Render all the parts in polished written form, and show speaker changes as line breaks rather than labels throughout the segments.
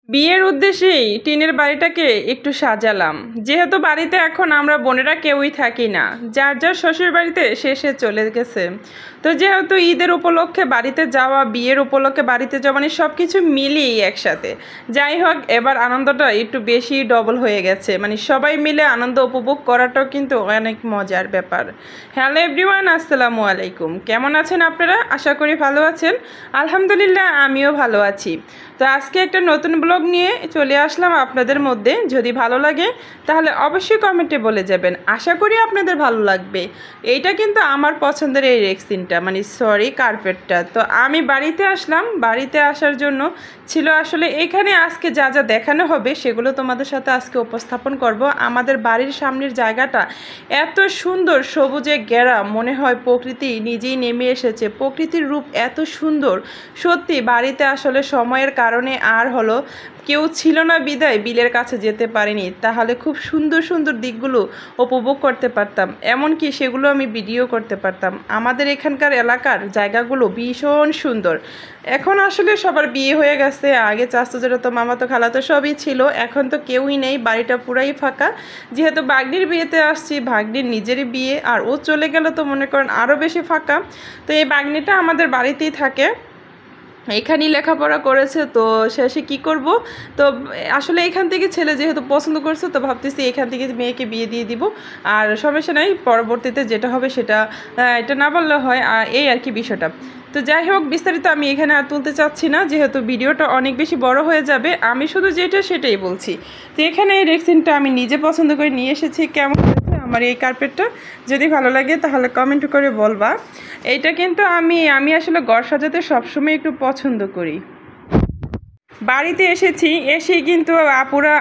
বিয়ের উদ্দেশ্যেই টিনের বাড়িটাকে একটু সাজালাম। যেহেতু বাড়িতে এখন আমরা বোনেরা কেউই থাকি না, যার যার শ্বশুর বাড়িতে সে চলে গেছে। তো যেহেতু ঈদের উপলক্ষে বাড়িতে যাওয়া, বিয়ের উপলক্ষে বাড়িতে যাওয়া, মানে সব কিছু মিলিয়েই একসাথে। যাই হোক, এবার আনন্দটা একটু বেশি ডবল হয়ে গেছে, মানে সবাই মিলে আনন্দ উপভোগ করাটাও কিন্তু অনেক মজার ব্যাপার। হ্যালো এভরিওয়ান, আসসালামু আলাইকুম। কেমন আছেন আপনারা? আশা করি ভালো আছেন। আলহামদুলিল্লাহ, আমিও ভালো আছি। তো আজকে একটা নতুন ব্লগ নিয়ে চলে আসলাম আপনাদের মধ্যে। যদি ভালো লাগে তাহলে অবশ্যই কমেন্টে বলে যাবেন, আশা করি আপনাদের ভালো লাগবে। এইটা কিন্তু আমার পছন্দের এই রেক্সিনটা, মানে সরি কার্পেটটা। তো আমি বাড়িতে আসলাম, বাড়িতে আসার জন্য ছিল আসলে এখানে আজকে যা যা দেখানো হবে সেগুলো তোমাদের সাথে আজকে উপস্থাপন করব। আমাদের বাড়ির সামনের জায়গাটা এত সুন্দর, সবুজে ঘেরা, মনে হয় প্রকৃতি নিজেই নেমে এসেছে। প্রকৃতির রূপ এত সুন্দর, সত্যি বাড়িতে আসলে সময়ের কারণে আর হলো কেউ ছিল না বিদায় বিলের কাছে যেতে পারিনি, তাহলে খুব সুন্দর সুন্দর দিকগুলো উপভোগ করতে পারতাম, এমনকি সেগুলো আমি ভিডিও করতে পারতাম। আমাদের এখানকার এলাকার জায়গাগুলো ভীষণ সুন্দর। এখন আসলে সবার বিয়ে হয়ে গেছে, আগে চাচতো যেরকম মামাতো খালাতো সবই ছিল, এখন তো কেউই নেই, বাড়িটা পুরাই ফাঁকা। যেহেতু ভাগ্নির বিয়েতে আসছি, ভাগ্নির নিজেরই বিয়ে, আর ও চলে গেল তো মনে করেন আরও বেশি ফাঁকা। তো এই ভাগ্নিটা আমাদের বাড়িতেই থাকে, এখানেই লেখাপড়া করেছে। তো শেষে কি করব, তো আসলে এখান থেকে ছেলে যেহেতু পছন্দ করছে, তো ভাবতেছি এখান থেকে মেয়েকে বিয়ে দিয়ে দিব। আর সমস্যা নাই, পরবর্তীতে যেটা হবে সেটা এটা না বললে হয়, এই আর কি বিষয়টা। তো যাই হোক, বিস্তারিত আমি এখানে আর তুলতে চাচ্ছি না, যেহেতু ভিডিওটা অনেক বেশি বড় হয়ে যাবে। আমি শুধু যেটা সেটাই বলছি। তো এখানে এই রেক্সিনটা আমি নিজে পছন্দ করে নিয়ে এসেছি। কেমন হয়েছে আমার এই কার্পেটটা? যদি ভালো লাগে তাহলে কমেন্ট করে বলবা। এইটা কিন্তু আমি আসলে ঘর সাজাতে সবসময় একটু পছন্দ করি। বাড়িতে এসেছি, এসেই কিন্তু আপুরা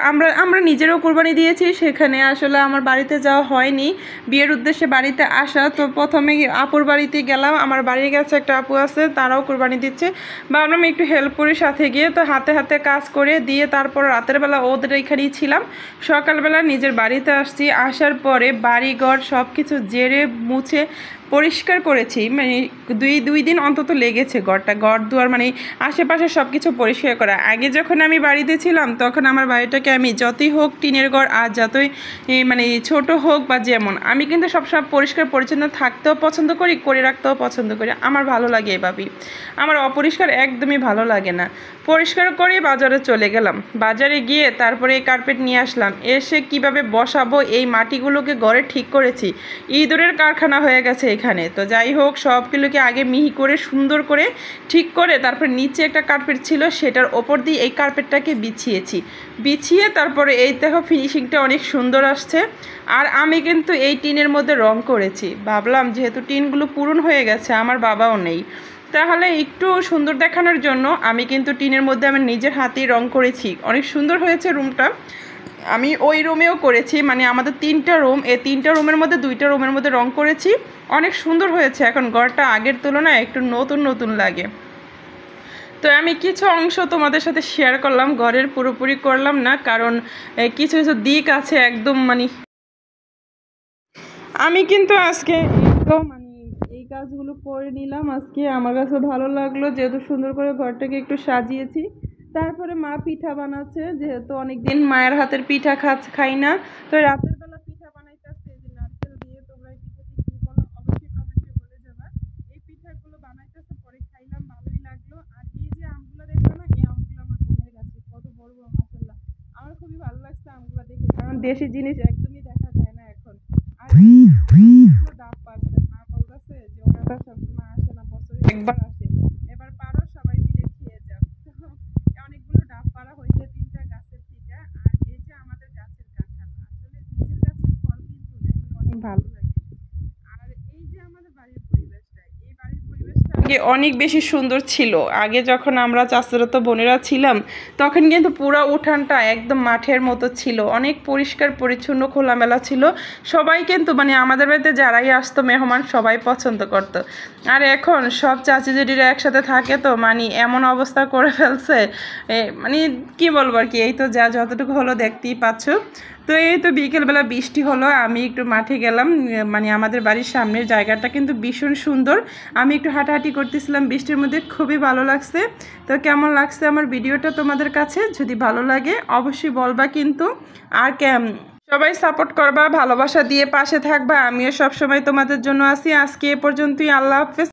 আমরা নিজেরও কুরবানি দিয়েছি। সেখানে আসলে আমার বাড়িতে যাওয়া হয়নি, বিয়ের উদ্দেশ্যে বাড়িতে আসা। তো প্রথমে আপুর বাড়িতে গেলাম, আমার বাড়ির কাছে একটা আপু আছে, তারাও কুরবানি দিচ্ছে। ভাবলাম একটু হেল্প করি সাথে গিয়ে। তো হাতে হাতে কাজ করে দিয়ে তারপর রাতের বেলা ওদের এখানেই ছিলাম। সকালবেলা নিজের বাড়িতে আসছি, আসার পরে বাড়িঘর সব কিছু ঝেড়ে মুছে পরিষ্কার করেছি। মানে দুই দিন অন্তত লেগেছে ঘর দুয়ার, মানে আশেপাশে সব কিছু পরিষ্কার করা। আগে যখন আমি বাড়িতে ছিলাম তখন আমার বাড়িটাকে আমি যতই হোক টিনের ঘর আর যতই মানে ছোট হোক বা যেমন, আমি কিন্তু সবসময় পরিষ্কার পরিচ্ছন্ন থাকতেও পছন্দ করি, করে রাখতেও পছন্দ করি। আমার ভালো লাগে এভাবেই, আমার অপরিষ্কার একদমই ভালো লাগে না। পরিষ্কার করে বাজারে চলে গেলাম, বাজারে গিয়ে তারপরে এই কার্পেট নিয়ে আসলাম। এসে কিভাবে বসাবো এই মাটিগুলোকে ঘরে ঠিক করেছি। ইঁদুরের কারখানা হয়ে গেছে এখানে। তো যাই হোক, সবগুলোকে আগে মিহি করে সুন্দর করে ঠিক করে তারপর নিচে একটা কার্পেট ছিল, সেটার ওপর দিয়ে এই কার্পেটটাকে বিছিয়ে তারপরে এই দেখো ফিনিশিংটা অনেক সুন্দর আসছে। আর আমি কিন্তু এই টিনের মধ্যে রং করেছি, ভাবলাম যেহেতু টিনগুলো পুরনো হয়ে গেছে, আমার বাবাও নেই, তাহলে একটু সুন্দর দেখানোর জন্য আমি কিন্তু টিনের মধ্যে আমার নিজের হাতেই রং করেছি। অনেক সুন্দর হয়েছে রুমটা। আমি ওই রুমেও করেছি, মানে আমাদের 3টা রুম, এই 3টা রুমের মধ্যে 2টা রুমের মধ্যে রং করেছি। অনেক সুন্দর হয়েছে, এখন ঘরটা আগের তুলনায় একটু নতুন নতুন লাগে। তো আমি কিছু অংশ তোমাদের সাথে শেয়ার করলাম, ঘরের পুরোপুরি করলাম না, কারণ কিছু কিছু দিক আছে একদম, মানে আমি কিন্তু আজকে মানে এই কাজগুলো করে নিলাম আজকে। আমার কাছে ভালো লাগলো, যেহেতু সুন্দর করে ঘরটাকে একটু সাজিয়েছি। তারপরে মা পিঠা বানাচ্ছে, যেহেতু অনেকদিন মায়ের হাতের পিঠা খাই না। তো রাতের বেলা পিঠা বানাইতেছে, যে নারকেল দিয়ে। তোমরা এই পিঠাটি কি বলো অবশ্যই কমেন্টে বলে যাবা। এই পিঠাগুলো বানাইতেছে, পরে খাইলাম, ভালোই লাগলো। আর এই যে আমগুলো দেখলো না, এই আমগুলো আমার বোনের গাছে, কত বড় বড়, মাশাআল্লাহ। আমার খুবই ভালো লাগছে আমগুলো দেখে, কারণ দেশি জিনিস একদমই দেখা যায় না এখন। আর ডাব পারছে, মা বলতেছে যে ওরা তো সবসময় আসে না, বছরে একবার আসে, এবার পারো, সবাই মিলে খেয়ে যাও। অনেকগুলো ডাব পাড়া হয়েছে 3টা গাছের থেকে। আর এই যে আমাদের গাছের কাঁঠাল, আসলে নিজের গাছের ফল কিন্তু দেখলে অনেক ভালো লাগে। আর এই যে আমাদের বাড়ির পরিবেশটা, এই বাড়ির পরিবেশটা আগে অনেক বেশি সুন্দর ছিল। আগে যখন আমরা চাচাতো বোনেরা ছিলাম তখন কিন্তু পুরো উঠানটা একদম মাঠের মতো ছিল, অনেক পরিষ্কার পরিচ্ছন্ন খোলামেলা ছিল। সবাই কিন্তু মানে আমাদের বাড়িতে যারাই আসতো মেহমান সবাই পছন্দ করতো। আর এখন সব চাচি জেঠিরা একসাথে থাকে, তো মানে এমন অবস্থা করে ফেলছে, মানে কি বলবো আর কি। এই তো যা যতটুকু হলো দেখতেই পাচ্ছ। তো এই তো বিকেলবেলা বৃষ্টি হলো, আমি একটু মাঠে গেলাম। মানে আমাদের বাড়ির সামনের জায়গাটা কিন্তু ভীষণ সুন্দর, আমি একটু হাঁটাহাঁটি করতেছিলাম বৃষ্টির মধ্যে, খুবই ভালো লাগছে। তো কেমন লাগছে আমার ভিডিওটা তোমাদের কাছে? যদি ভালো লাগে অবশ্যই বলবা কিন্তু। আর সবাই সাপোর্ট করবা, ভালোবাসা দিয়ে পাশে থাকবা। আমিও সবসময় তোমাদের জন্য আছি। আজকে এ পর্যন্তই। আল্লাহ হাফেজ।